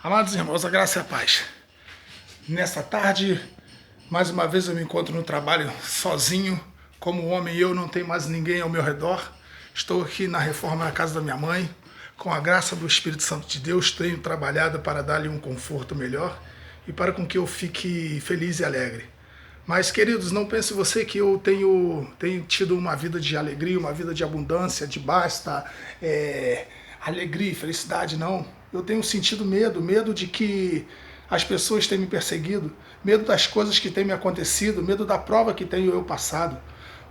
Amados irmãos, a graça e a paz. Nesta tarde, mais uma vez eu me encontro no trabalho sozinho, como homem eu não tenho mais ninguém ao meu redor. Estou aqui na reforma na casa da minha mãe. Com a graça do Espírito Santo de Deus, tenho trabalhado para dar-lhe um conforto melhor e para com que eu fique feliz e alegre. Mas, queridos, não pense você que eu tenho tido uma vida de alegria, uma vida de abundância, de basta, alegria e felicidade, não. Eu tenho sentido medo de que as pessoas tenham me perseguido, medo das coisas que têm me acontecido, medo da prova que tenho eu passado.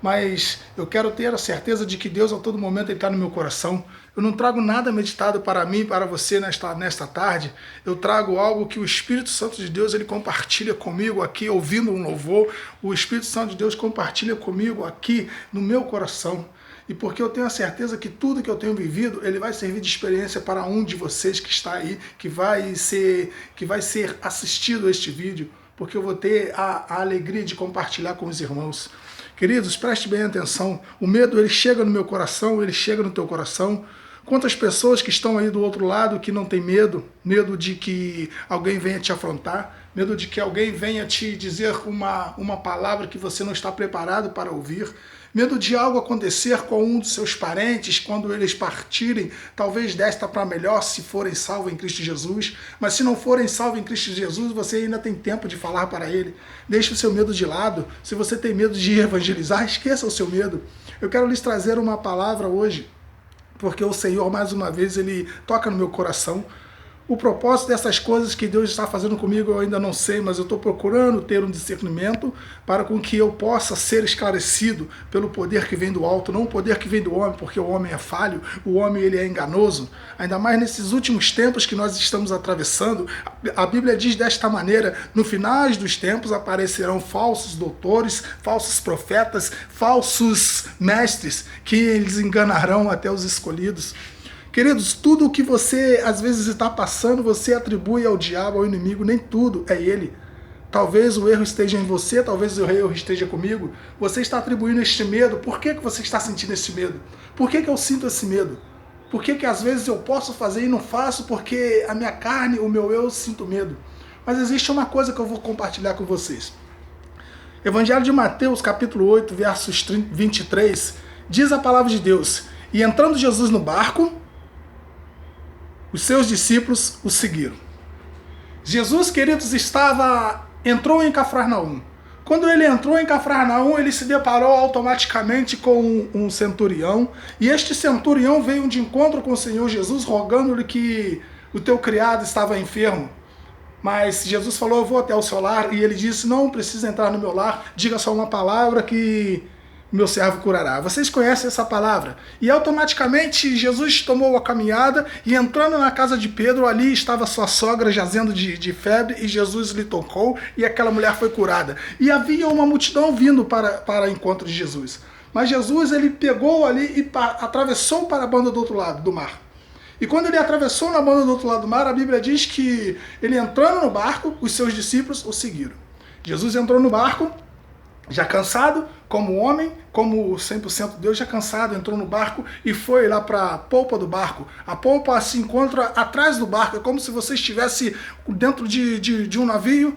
Mas eu quero ter a certeza de que Deus a todo momento está no meu coração. Eu não trago nada meditado para mim, para você nesta tarde. Eu trago algo que o Espírito Santo de Deus ele compartilha comigo aqui, ouvindo um louvor. O Espírito Santo de Deus compartilha comigo aqui no meu coração. E porque eu tenho a certeza que tudo que eu tenho vivido, ele vai servir de experiência para um de vocês que está aí, que vai ser assistido a este vídeo, porque eu vou ter a alegria de compartilhar com os irmãos. Queridos, preste bem atenção. O medo, ele chega no meu coração, ele chega no teu coração. Quantas pessoas que estão aí do outro lado que não tem medo de que alguém venha te afrontar, medo de que alguém venha te dizer uma palavra que você não está preparado para ouvir, medo de algo acontecer com um dos seus parentes quando eles partirem, talvez desta para melhor se forem salvos em Cristo Jesus, mas se não forem salvos em Cristo Jesus, você ainda tem tempo de falar para ele. Deixe o seu medo de lado. Se você tem medo de evangelizar, esqueça o seu medo. Eu quero lhes trazer uma palavra hoje, porque o Senhor, mais uma vez, ele toca no meu coração. O propósito dessas coisas que Deus está fazendo comigo eu ainda não sei, mas eu estou procurando ter um discernimento para com que eu possa ser esclarecido pelo poder que vem do alto, não o poder que vem do homem, porque o homem é falho, o homem ele é enganoso. Ainda mais nesses últimos tempos que nós estamos atravessando, a Bíblia diz desta maneira: no final dos tempos aparecerão falsos doutores, falsos profetas, falsos mestres, que eles enganarão até os escolhidos. Queridos, tudo o que você às vezes está passando, você atribui ao diabo, ao inimigo, nem tudo é ele. Talvez o erro esteja em você, talvez o erro esteja comigo. Você está atribuindo este medo. Por que você está sentindo esse medo? Por que eu sinto esse medo? Por que às vezes eu posso fazer e não faço porque a minha carne, o meu eu, sinto medo? Mas existe uma coisa que eu vou compartilhar com vocês. Evangelho de Mateus, capítulo 8, versos 23, diz a palavra de Deus: e entrando Jesus no barco, os seus discípulos o seguiram. Jesus, queridos, entrou em Cafarnaum. Quando ele entrou em Cafarnaum, ele se deparou automaticamente com um centurião, e este centurião veio de encontro com o Senhor Jesus, rogando-lhe que o teu criado estava enfermo. Mas Jesus falou: eu vou até o seu lar, e ele disse: não precisa entrar no meu lar, diga só uma palavra que meu servo curará. Vocês conhecem essa palavra? E automaticamente Jesus tomou a caminhada e entrando na casa de Pedro, ali estava sua sogra jazendo de febre e Jesus lhe tocou e aquela mulher foi curada. E havia uma multidão vindo para encontro de Jesus. Mas Jesus ele pegou ali e atravessou para a banda do outro lado do mar. E quando ele atravessou na banda do outro lado do mar, a Bíblia diz que ele entrando no barco, os seus discípulos o seguiram. Jesus entrou no barco, já cansado, como homem, como 100% Deus, já cansado, entrou no barco e foi lá para a polpa do barco. A polpa se encontra atrás do barco, é como se você estivesse dentro de um navio.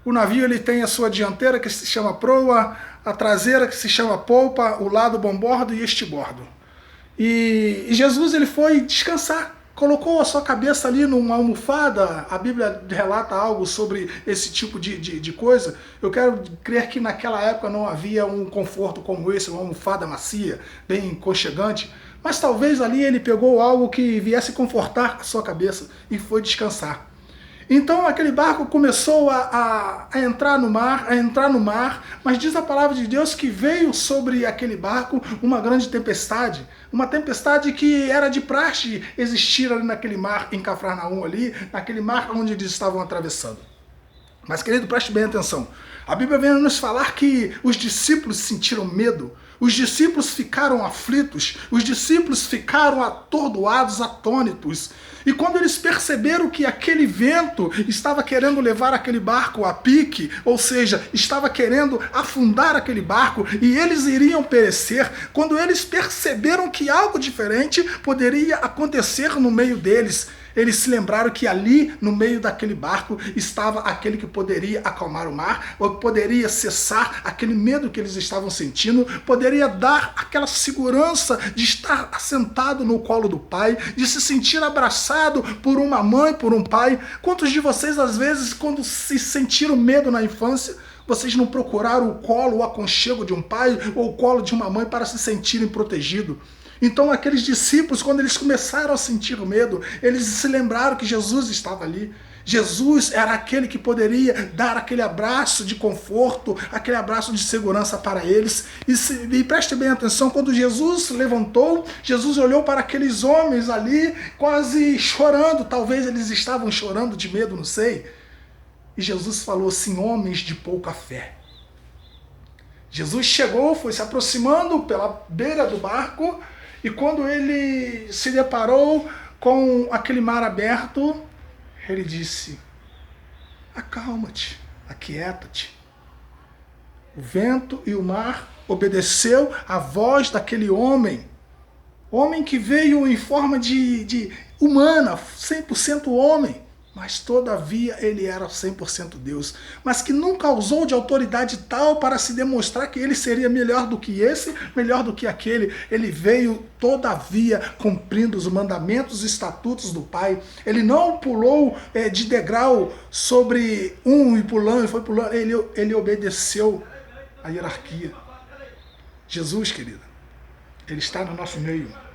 O navio ele tem a sua dianteira, que se chama proa, a traseira, que se chama polpa, o lado bombordo e estibordo. E Jesus ele foi descansar. Colocou a sua cabeça ali numa almofada. A Bíblia relata algo sobre esse tipo de coisa. Eu quero crer que naquela época não havia um conforto como esse, uma almofada macia, bem aconchegante. Mas talvez ali ele pegou algo que viesse confortar a sua cabeça e foi descansar. Então aquele barco começou a entrar no mar, mas diz a palavra de Deus que veio sobre aquele barco uma grande tempestade, uma tempestade que era de praxe existir ali naquele mar em Cafarnaum ali, naquele mar onde eles estavam atravessando. Mas querido, preste bem atenção. A Bíblia vem nos falar que os discípulos sentiram medo, os discípulos ficaram aflitos, os discípulos ficaram atordoados, atônitos. E quando eles perceberam que aquele vento estava querendo levar aquele barco a pique, ou seja, estava querendo afundar aquele barco e eles iriam perecer, quando eles perceberam que algo diferente poderia acontecer no meio deles, Eles se lembraram que ali, no meio daquele barco, estava aquele que poderia acalmar o mar, ou que poderia cessar aquele medo que eles estavam sentindo, poderia dar aquela segurança de estar assentado no colo do pai, de se sentir abraçado por uma mãe, por um pai. Quantos de vocês, às vezes, quando se sentiram medo na infância, vocês não procuraram o colo, o aconchego de um pai ou o colo de uma mãe para se sentirem protegidos? Então aqueles discípulos, quando eles começaram a sentir medo, eles se lembraram que Jesus estava ali. Jesus era aquele que poderia dar aquele abraço de conforto, aquele abraço de segurança para eles. E preste bem atenção, quando Jesus se levantou, Jesus olhou para aqueles homens ali, quase chorando. Talvez eles estavam chorando de medo, não sei. E Jesus falou assim: homens de pouca fé. Jesus chegou, foi se aproximando pela beira do barco, e quando ele se deparou com aquele mar aberto, ele disse: acalma-te, aquieta-te. O vento e o mar obedeceu à voz daquele homem que veio em forma de humana, 100% homem, mas todavia ele era 100% Deus, mas que nunca usou de autoridade tal para se demonstrar que ele seria melhor do que esse, melhor do que aquele. Ele veio todavia cumprindo os mandamentos e estatutos do Pai. Ele não pulou de degrau sobre um e pulando, e foi pulando. Ele obedeceu a hierarquia. Jesus, querida, ele está no nosso meio.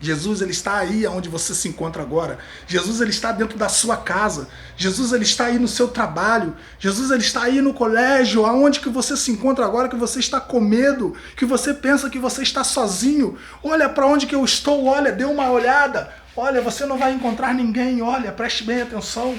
Jesus, ele está aí onde você se encontra agora. Jesus, ele está dentro da sua casa. Jesus, ele está aí no seu trabalho. Jesus, ele está aí no colégio, aonde que você se encontra agora, que você está com medo, que você pensa que você está sozinho. Olha para onde que eu estou, olha, dê uma olhada. Olha, você não vai encontrar ninguém, olha, preste bem atenção.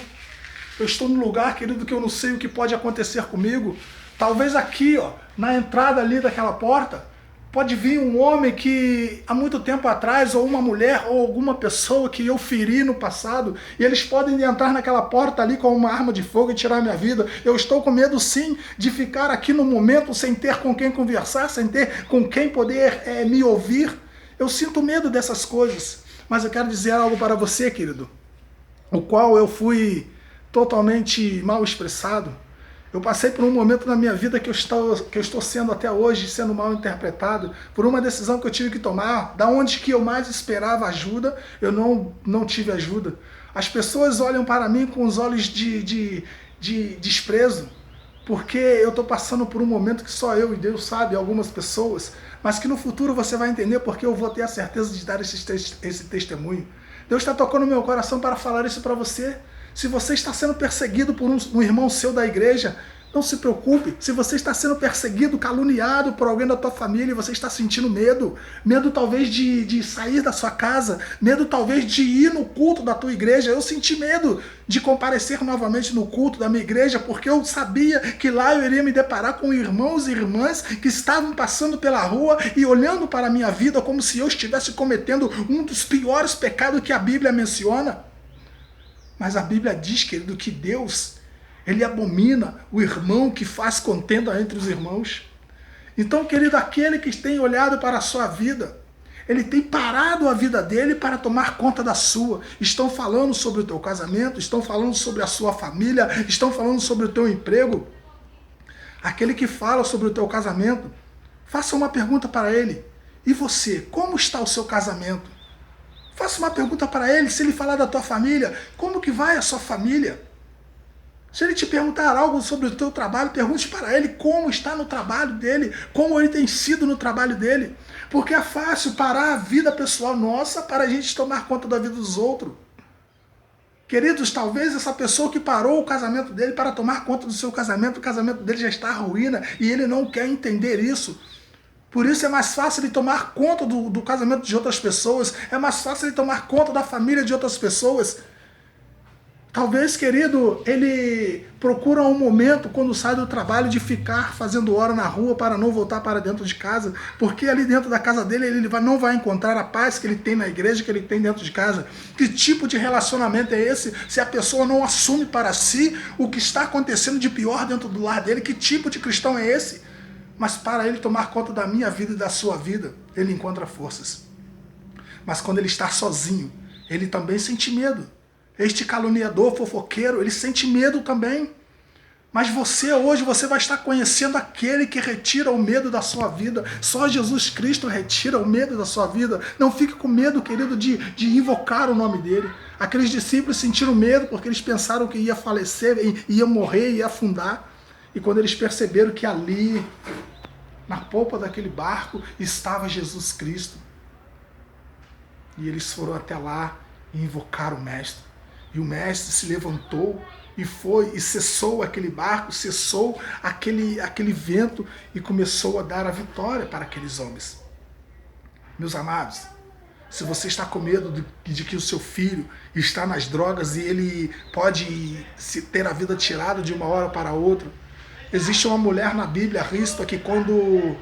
Eu estou num lugar, querido, que eu não sei o que pode acontecer comigo. Talvez aqui, ó, na entrada ali daquela porta, pode vir um homem que há muito tempo atrás, ou uma mulher, ou alguma pessoa que eu feri no passado, e eles podem entrar naquela porta ali com uma arma de fogo e tirar minha vida. Eu estou com medo sim de ficar aqui no momento sem ter com quem conversar, sem ter com quem poder me ouvir. Eu sinto medo dessas coisas, mas eu quero dizer algo para você, querido, o qual eu fui totalmente mal expressado. Eu passei por um momento na minha vida que eu estou sendo até hoje, sendo mal interpretado, por uma decisão que eu tive que tomar, da onde que eu mais esperava ajuda, eu não tive ajuda. As pessoas olham para mim com os olhos de desprezo, porque eu estou passando por um momento que só eu e Deus sabe, algumas pessoas, mas que no futuro você vai entender porque eu vou ter a certeza de dar esse testemunho. Deus está tocando no meu coração para falar isso para você. Se você está sendo perseguido por um irmão seu da igreja, não se preocupe. Se você está sendo perseguido, caluniado por alguém da tua família e você está sentindo medo, medo talvez de sair da sua casa, medo talvez de ir no culto da tua igreja. Eu senti medo de comparecer novamente no culto da minha igreja, porque eu sabia que lá eu iria me deparar com irmãos e irmãs que estavam passando pela rua e olhando para a minha vida como se eu estivesse cometendo um dos piores pecados que a Bíblia menciona. Mas a Bíblia diz, querido, que Deus, ele abomina o irmão que faz contenda entre os irmãos. Então, querido, aquele que tem olhado para a sua vida, ele tem parado a vida dele para tomar conta da sua. Estão falando sobre o teu casamento, estão falando sobre a sua família, estão falando sobre o teu emprego. Aquele que fala sobre o teu casamento, faça uma pergunta para ele. E você, como está o seu casamento? Faça uma pergunta para ele. Se ele falar da tua família, como que vai a sua família? Se ele te perguntar algo sobre o teu trabalho, pergunte para ele como está no trabalho dele, como ele tem sido no trabalho dele. Porque é fácil parar a vida pessoal nossa para a gente tomar conta da vida dos outros. Queridos, talvez essa pessoa que parou o casamento dele para tomar conta do seu casamento, o casamento dele já está à ruína e ele não quer entender isso. Por isso é mais fácil ele tomar conta do casamento de outras pessoas, é mais fácil ele tomar conta da família de outras pessoas. Talvez, querido, ele procura um momento quando sai do trabalho de ficar fazendo hora na rua para não voltar para dentro de casa, porque ali dentro da casa dele ele não vai encontrar a paz que ele tem na igreja, que ele tem dentro de casa. Que tipo de relacionamento é esse se a pessoa não assume para si o que está acontecendo de pior dentro do lar dele? Que tipo de cristão é esse? Mas para ele tomar conta da minha vida e da sua vida, ele encontra forças. Mas quando ele está sozinho, ele também sente medo. Este caluniador, fofoqueiro, ele sente medo também. Mas hoje você vai estar conhecendo aquele que retira o medo da sua vida. Só Jesus Cristo retira o medo da sua vida. Não fique com medo, querido, de invocar o nome dele. Aqueles discípulos sentiram medo porque eles pensaram que ia falecer, ia morrer, ia afundar. E quando eles perceberam que ali, na polpa daquele barco, estava Jesus Cristo. E eles foram até lá e invocaram o Mestre. E o Mestre se levantou e foi, e cessou aquele barco, cessou aquele vento e começou a dar a vitória para aqueles homens. Meus amados, se você está com medo de que o seu filho está nas drogas e ele pode ter a vida tirada de uma hora para outra, existe uma mulher na Bíblia, Rispa, que quando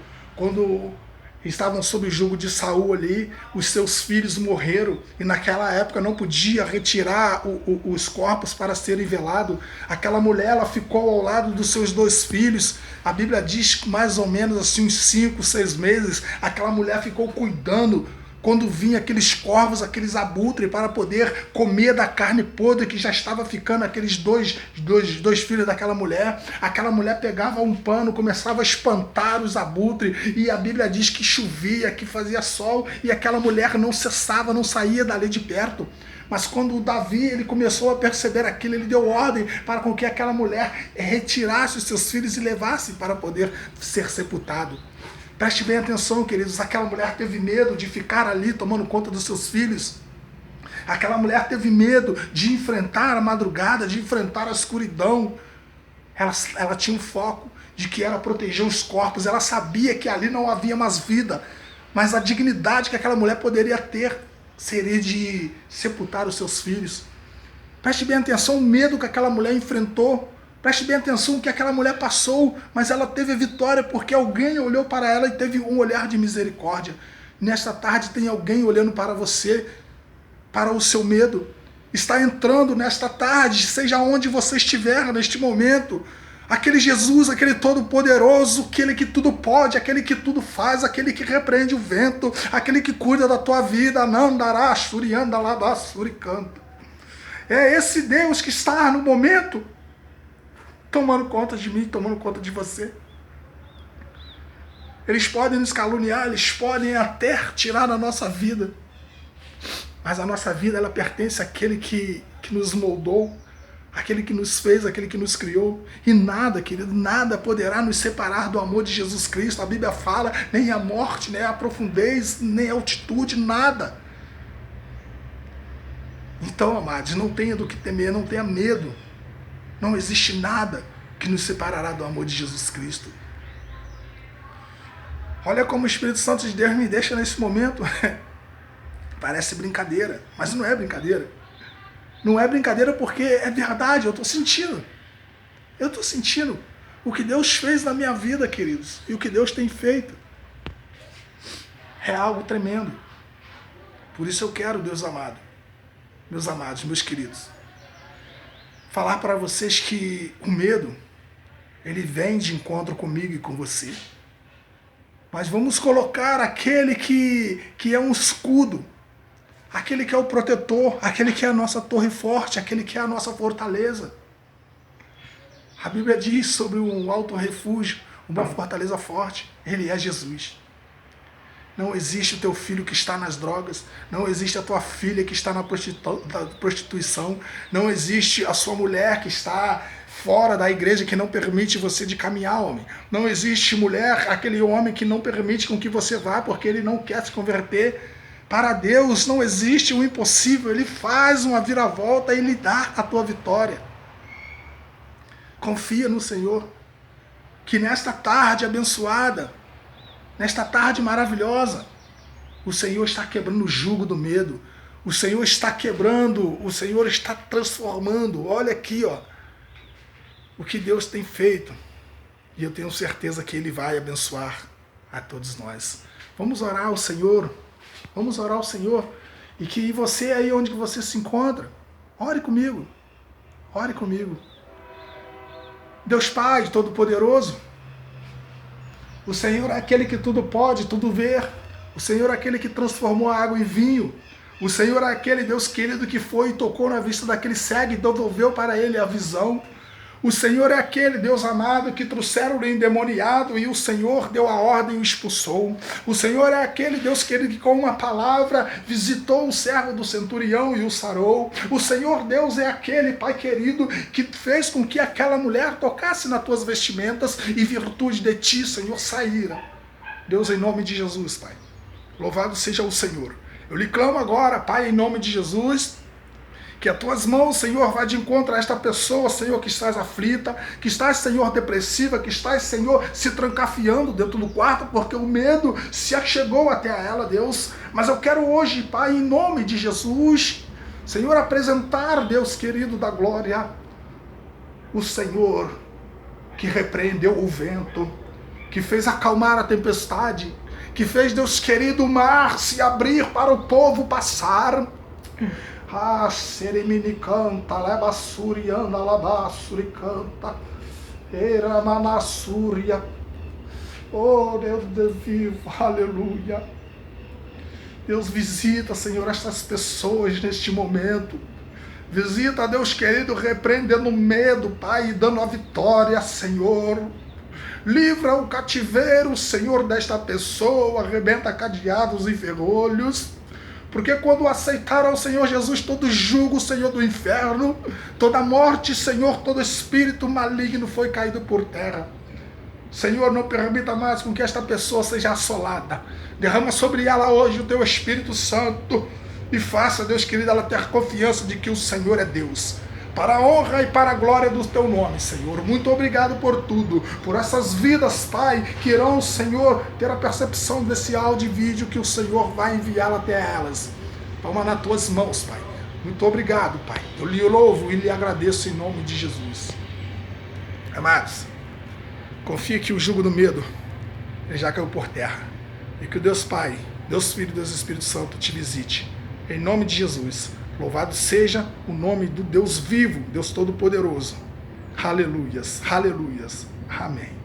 estavam sob o jugo de Saul ali, os seus filhos morreram e naquela época não podia retirar os corpos para serem velados. Aquela mulher, ela ficou ao lado dos seus 2 filhos. A Bíblia diz que mais ou menos assim uns 5, 6 meses, aquela mulher ficou cuidando quando vinha aqueles corvos, aqueles abutres, para poder comer da carne podre que já estava ficando aqueles dois filhos daquela mulher. Aquela mulher pegava um pano, começava a espantar os abutres, e a Bíblia diz que chovia, que fazia sol, e aquela mulher não cessava, não saía dali de perto. Mas quando o Davi ele começou a perceber aquilo, ele deu ordem para com que aquela mulher retirasse os seus filhos e levasse para poder ser sepultado. Preste bem atenção, queridos, aquela mulher teve medo de ficar ali tomando conta dos seus filhos. Aquela mulher teve medo de enfrentar a madrugada, de enfrentar a escuridão. Ela tinha um foco de que era proteger os corpos. Ela sabia que ali não havia mais vida, mas a dignidade que aquela mulher poderia ter seria de sepultar os seus filhos. Preste bem atenção o medo que aquela mulher enfrentou. Preste bem atenção no que aquela mulher passou, mas ela teve a vitória porque alguém olhou para ela e teve um olhar de misericórdia. Nesta tarde tem alguém olhando para você, para o seu medo. Está entrando nesta tarde, seja onde você estiver neste momento, aquele Jesus, aquele todo-poderoso, aquele que tudo pode, aquele que tudo faz, aquele que repreende o vento, aquele que cuida da tua vida. Nandará, Shurianda, Labá, Suricanta. É esse Deus que está no momento tomando conta de mim, tomando conta de você. Eles podem nos caluniar, eles podem até tirar a nossa vida, mas a nossa vida ela pertence àquele que nos moldou, aquele que nos fez, aquele que nos criou. E nada, querido, nada poderá nos separar do amor de Jesus Cristo. A Bíblia fala, nem a morte, nem a profundez, nem a altitude, nada. Então, amados, não tenha do que temer, não tenha medo. Não existe nada que nos separará do amor de Jesus Cristo. Olha como o Espírito Santo de Deus me deixa nesse momento. Parece brincadeira, mas não é brincadeira. Não é brincadeira porque é verdade, eu estou sentindo. Eu estou sentindo o que Deus fez na minha vida, queridos, e o que Deus tem feito. É algo tremendo. Por isso eu quero, Deus amado, meus amados, meus queridos, falar para vocês que o medo, ele vem de encontro comigo e com você. Mas vamos colocar aquele que é um escudo, aquele que é o protetor, aquele que é a nossa torre forte, aquele que é a nossa fortaleza. A Bíblia diz sobre um alto refúgio, uma fortaleza forte. Ele é Jesus. Não existe o teu filho que está nas drogas, não existe a tua filha que está na prostituição, não existe a sua mulher que está fora da igreja, que não permite você de caminhar, homem. Não existe mulher, aquele homem que não permite com que você vá porque ele não quer se converter. Para Deus não existe o impossível, Ele faz uma viravolta e lhe dá a tua vitória. Confia no Senhor, que nesta tarde abençoada, nesta tarde maravilhosa, o Senhor está quebrando o jugo do medo, o Senhor está quebrando, o Senhor está transformando. Olha aqui, ó, o que Deus tem feito, e eu tenho certeza que Ele vai abençoar a todos nós. Vamos orar ao Senhor, vamos orar ao Senhor, e que você aí onde você se encontra, ore comigo, ore comigo. Deus Pai Todo-Poderoso, o Senhor é aquele que tudo pode, tudo vê. O Senhor é aquele que transformou a água em vinho. O Senhor é aquele Deus querido que foi e tocou na vista daquele cego e devolveu para ele a visão. O Senhor é aquele Deus amado que trouxeram o endemoniado e o Senhor deu a ordem e o expulsou. O Senhor é aquele Deus querido que com uma palavra visitou o servo do centurião e o sarou. O Senhor Deus é aquele Pai querido que fez com que aquela mulher tocasse nas tuas vestimentas e virtude de ti, Senhor, saíra. Deus, em nome de Jesus, Pai, louvado seja o Senhor. Eu lhe clamo agora, Pai, em nome de Jesus, que as tuas mãos, Senhor, vá de encontro a esta pessoa, Senhor, que estás aflita, que estás, Senhor, depressiva, que estás, Senhor, se trancafiando dentro do quarto, porque o medo se achegou até a ela, Deus. Mas eu quero hoje, Pai, em nome de Jesus, Senhor, apresentar, Deus querido da glória, o Senhor que repreendeu o vento, que fez acalmar a tempestade, que fez, Deus querido, o mar se abrir para o povo passar. Ah, seremini canta, lebassuri anda, labassuri canta, era manassúria. Oh, Deus vivo, aleluia. Deus, visita, Senhor, estas pessoas neste momento. Visita, Deus querido, repreendendo o medo, Pai, e dando a vitória, Senhor. Livra o cativeiro, Senhor, desta pessoa, arrebenta cadeados e ferrolhos. Porque quando aceitaram ao Senhor Jesus, todo jugo, Senhor, do inferno, toda morte, Senhor, todo espírito maligno foi caído por terra. Senhor, não permita mais com que esta pessoa seja assolada. Derrama sobre ela hoje o teu Espírito Santo e faça, Deus querido, ela ter confiança de que o Senhor é Deus. Para a honra e para a glória do teu nome, Senhor. Muito obrigado por tudo, por essas vidas, Pai, que irão, Senhor, ter a percepção desse áudio e vídeo que o Senhor vai enviar até elas. Toma nas tuas mãos, Pai. Muito obrigado, Pai. Eu lhe louvo e lhe agradeço em nome de Jesus. Amados, confie que o jugo do medo já caiu por terra. E que o Deus Pai, Deus Filho e Deus Espírito Santo te visite. Em nome de Jesus. Louvado seja o nome do Deus vivo, Deus Todo-Poderoso. Aleluias, aleluias, amém.